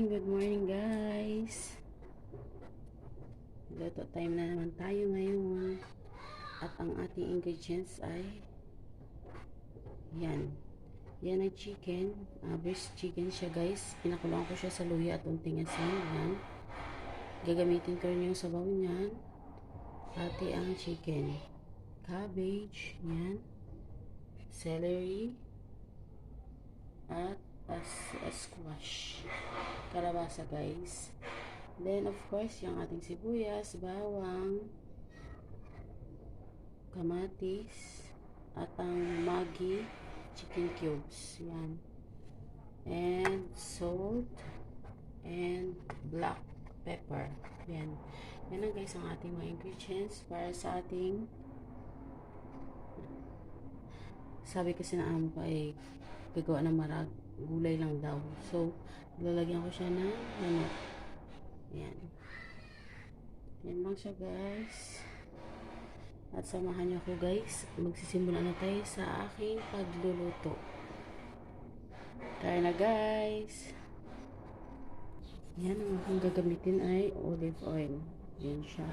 Good morning guys. Luto time na naman tayo ngayon. At ang ating ingredients ay yan. Yan ay chicken. Breast chicken siya guys. Pinakuloan ko siya sa luya at unting asin. Yan. Gagamitin ko rin yung sabaw niyan. Pati ang chicken. Cabbage. Yan. Celery. At squash. Kalabasa guys. Then of course yung ating sibuyas, bawang, kamatis, at ang Maggi chicken cubes. Yan. And salt and black pepper. Yan. Yan lang guys ang ating mga ingredients para sa ating, sabi kasi na amo ko ay gagawa ng marag gulay lang daw. So, lalagyan ko siya ng manok. Yan. Yan lang siya guys. At samahan niyo ako guys. Magsisimula na tayo sa aking pagluluto. Tara na guys. Yan, ang aking gagamitin ay olive oil. Yan siya.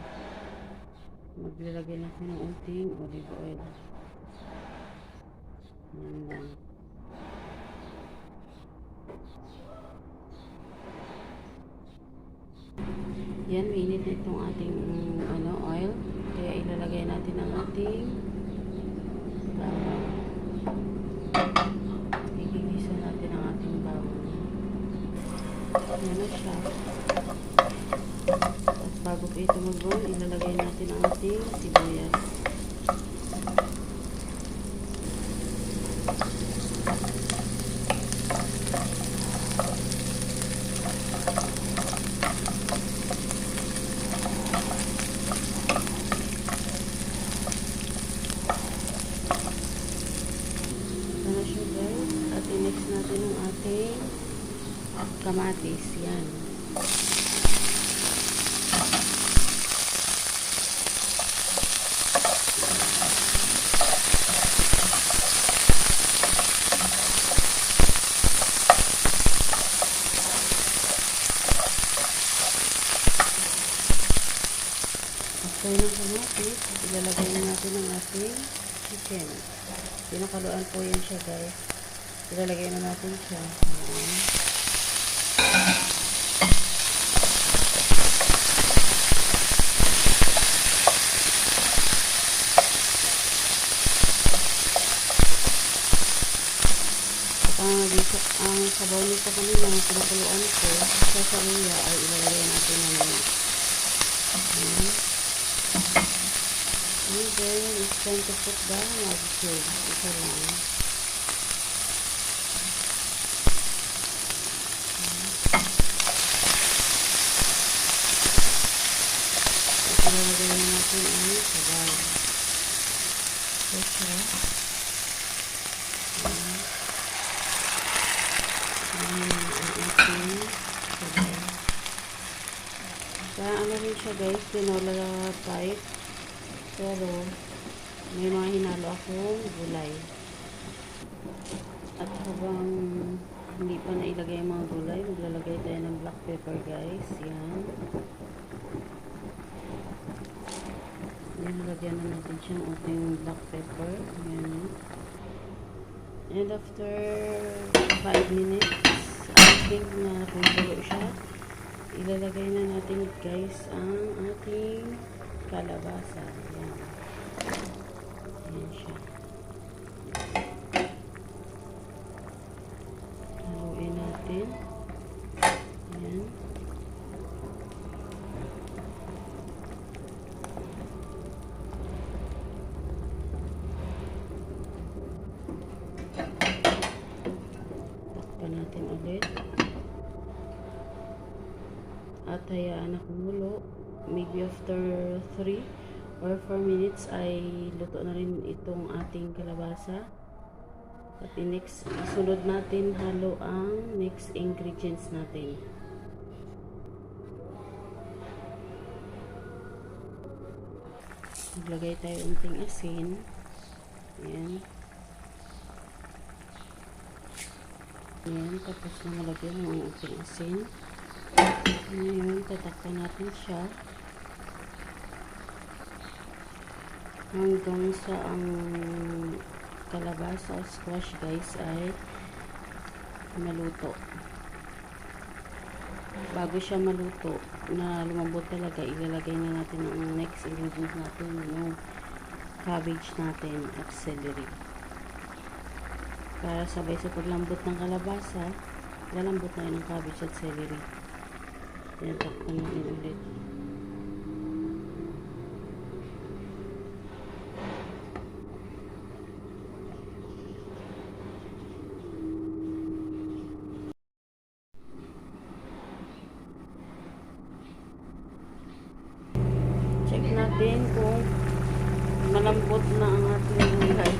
Maglalagay na ako ng unting olive oil. Yan lang. Yan, mainit na itong ating oil. Kaya ilalagay natin ang ating bawang. Igisa natin ang ating bawang. Yan na siya. At bago pa ito mag-brown, ilalagay natin ang ating sibuyas. I-mix natin ang ating kamatis. Yan. After ng kamatis, ilalagay natin ang ating chicken. Pinakaluan po yan siya guys. Ilalagay na natin siya. Dito, ang sabaw nito kanina na pinakuluan ko sa saluya ay ilalagay natin na naman. And then, it's time to put the Maggi cube. Ito lang. Ilalagay na natin ang sabaw. Ito siya. Kaya ano rin siya guys, tinola type. Pero may mga hinalo akong gulay. At habang hindi pa nailagay ang mga gulay, maglalagay tayo ng black pepper guys. Yan. Nilagyan na natin siya ng ating black pepper. Yan. And after 5 minutes, I think na kumukulo siya. Ilalagay na natin guys ang ating kalabasa. Yan. Yan siya. Haluin natin. Yan. Takpan natin ulit. At hayaan na kumulo. Maybe after 3 or 4 minutes ay luto na rin itong ating kalabasa. At next, isunod natin halo ang next ingredients natin. Maglagay tayo unting asin. Ayan. Ayan, tapos na malagyan ng unting asin. Ngayon, tatakpan natin siya hanggang sa ang kalabasa o squash guys ay maluto. Bago siya maluto na lumambot talaga, ilalagay na natin ang next ingredients natin, yung cabbage natin at celery. Para sabay sa paglambot ng kalabasa, lalambot na yun ang cabbage at celery. Tinatakpan natin ulit. Check natin kung malambot na ang ating gulay.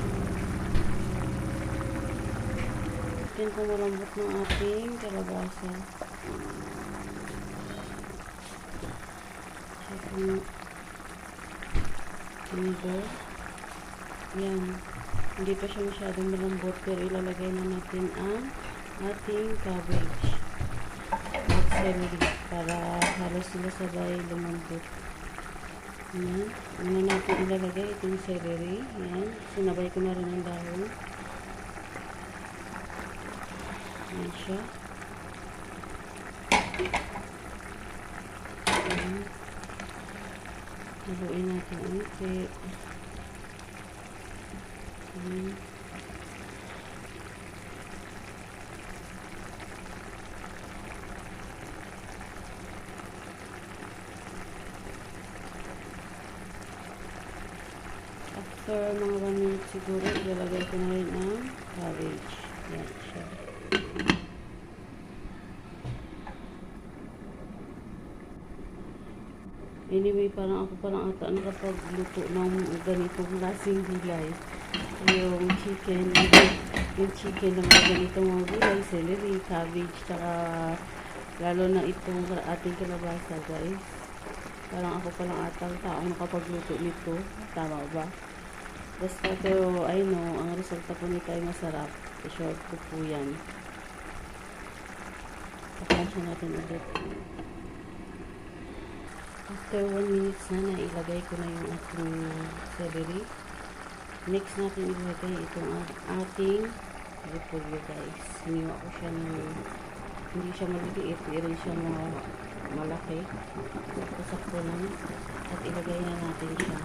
Check kung malambot na ang ating kalabasa. Check kung vinegar. Yan. Hindi pa siya masyadong malambot, pero ilalagay na natin ang ating cabbage at celery para halos sila sabay lumambot. Yan. Una natin ilalagay itong celery. Yan. Sinabay ko na rin ang dahon. Yan siya. Yan. Haluin natin ang ite. Yan. After mga 1 minute siguro, ilalagay ko na rin ang cabbage. Yan siya. Anyway, parang ako parang ata nakapagluto ng ganitong klaseng gulay. Yung chicken na mga ganitong mga gulay, celery, cabbage, taka lalo na itong ating kalabasa guys. Parang ako palang atang taong nakapagluto nito. Tama ba? Basta pero I know, ang resulta po nito ay masarap. I-short ko po yan. Pakansya natin ulit. After 1 minute na, nailagay ko na yung ating celery. Next natin ilagay itong ating repolyo guys. Hiniwa ko siya ng hindi siya maliliit, hindi rin siya malaki. Sakto-sakto lang. At ilagay na natin siya.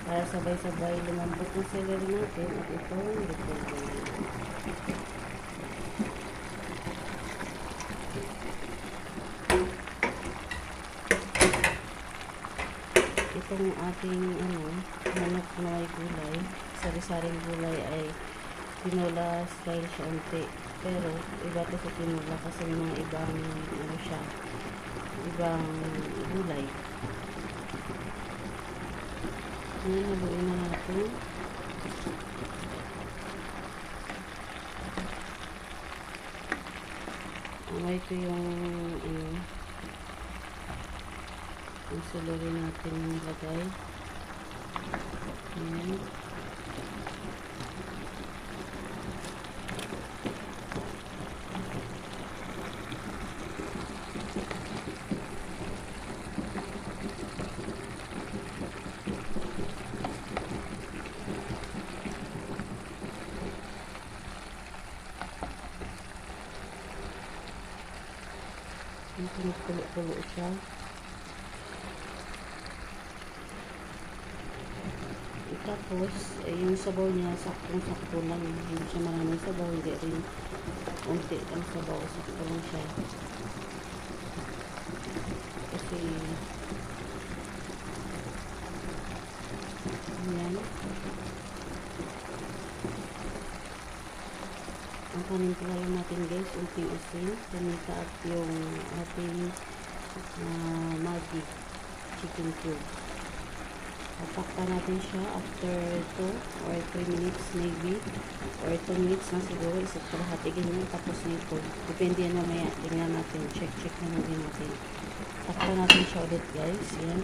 Para sabay-sabay lumambot ng celery natin at itong repolyo. Itong ating manok na may gulay, sari-saring gulay ay tinola style siya unti. Pero iba to sa tinola kasi may mga ibang ibang gulay. Ngayon, haluin na natin. Amay ko yung ang celery natin nilagay. Ayan. Pulo-pulo siya. Tapos, yung sabaw niya, saktong-sakto lang. Hindi siya maraming sabaw, hindi rin unti ang sabaw. Sakto lang siya. Kasi, yan. Ang panimpala natin guys, unting asin, paminta at yung ating Maggi chicken cube. Patakpan natin siya after 2 or 3 minutes maybe, or 2 minutes na siguro, isa't kalahati ganyan, tapos nito. Depende yan mamaya, tingnan natin, check na natin natin. Takpan natin siya ulit guys, yan.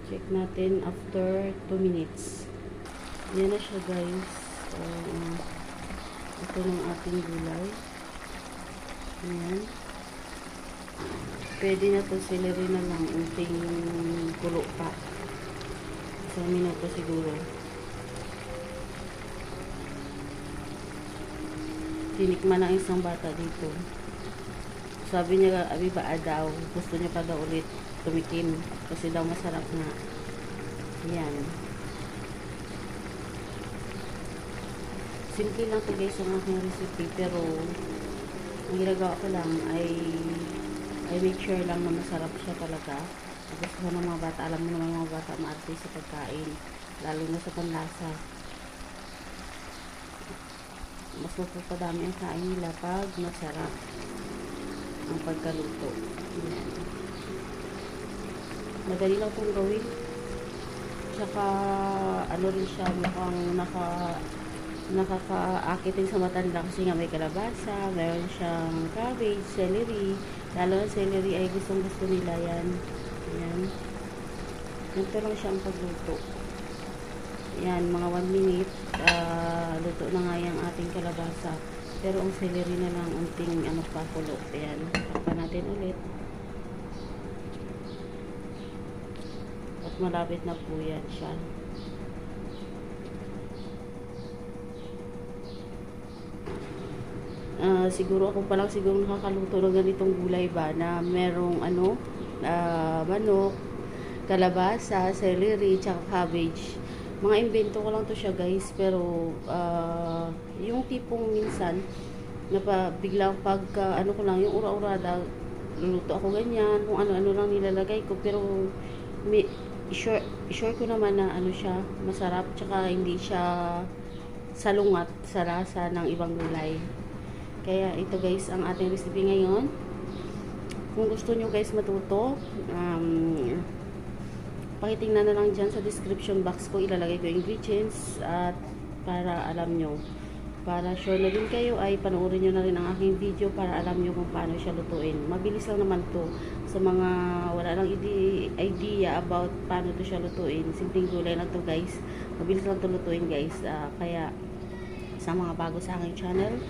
Check natin after 2 minutes. Yan na siya guys. So, ito ng ating gulay. Ayan. Pwede na to, celery na lang, unting kulo pa. Isang minuto siguro. Tinikman ng isang bata dito. Sabi niya, abi ba daw, gusto niya pa daw ulit tumikim kasi daw masarap na. Ayan. Simple lang to guys ang aking recipe, pero ang ginagawa ko lang ay make sure lang na masarap siya talaga. Gusto ng mga bata, alam mo naman mga bata maarte sa pagkain, lalo na sa panlasa. Mas mapapadami ang kain nila pag masarap ang pagkaluto. Ayan. Madali lang itong gawin. Tsaka ano rin siya, mukhang nakakaakitin sa matanda kasi nga may kalabasa, meron siyang cabbage, celery. Lalo na celery ay gustong gusto nila yan. Ayan. Ganito lang siya ang pagluto. Yan, mga 1 minute, luto na nga yung ating kalabasa. Pero ang celery na lang, unting pakulo. Ayan, takpan natin ulit. At malapit na po yan siya. Siguro ako palang siguro nakakaluto ng ganitong gulay ba na merong manok, kalabasa, celery, tsaka cabbage. Mga invento ko lang to siya guys, pero yung tipong minsan biglang pagka ko lang, yung ura-urada, luluto ako ganyan, kung ano-ano lang nilalagay ko, pero sure ko naman na siya, masarap, tsaka hindi siya salungat sa lasa ng ibang gulay. Kaya ito guys ang ating recipe ngayon. Kung gusto nyo guys matuto, pakitingnan na lang dyan sa description box ko, ilalagay ko yung ingredients at para alam nyo, para sure na din kayo ay panoorin nyo na rin ang aking video para alam nyo kung paano siya lutuin. Mabilis lang naman to sa mga wala lang idea about paano to siya lutuin. Simpleng gulay lang to guys, mabilis lang to lutuin guys. Kaya sa mga bago sa aking channel,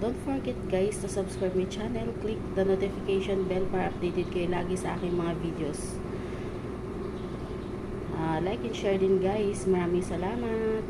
don't forget guys to subscribe my channel, click the notification bell para updated kayo lagi sa aking mga videos. Like and share din guys. Maraming salamat.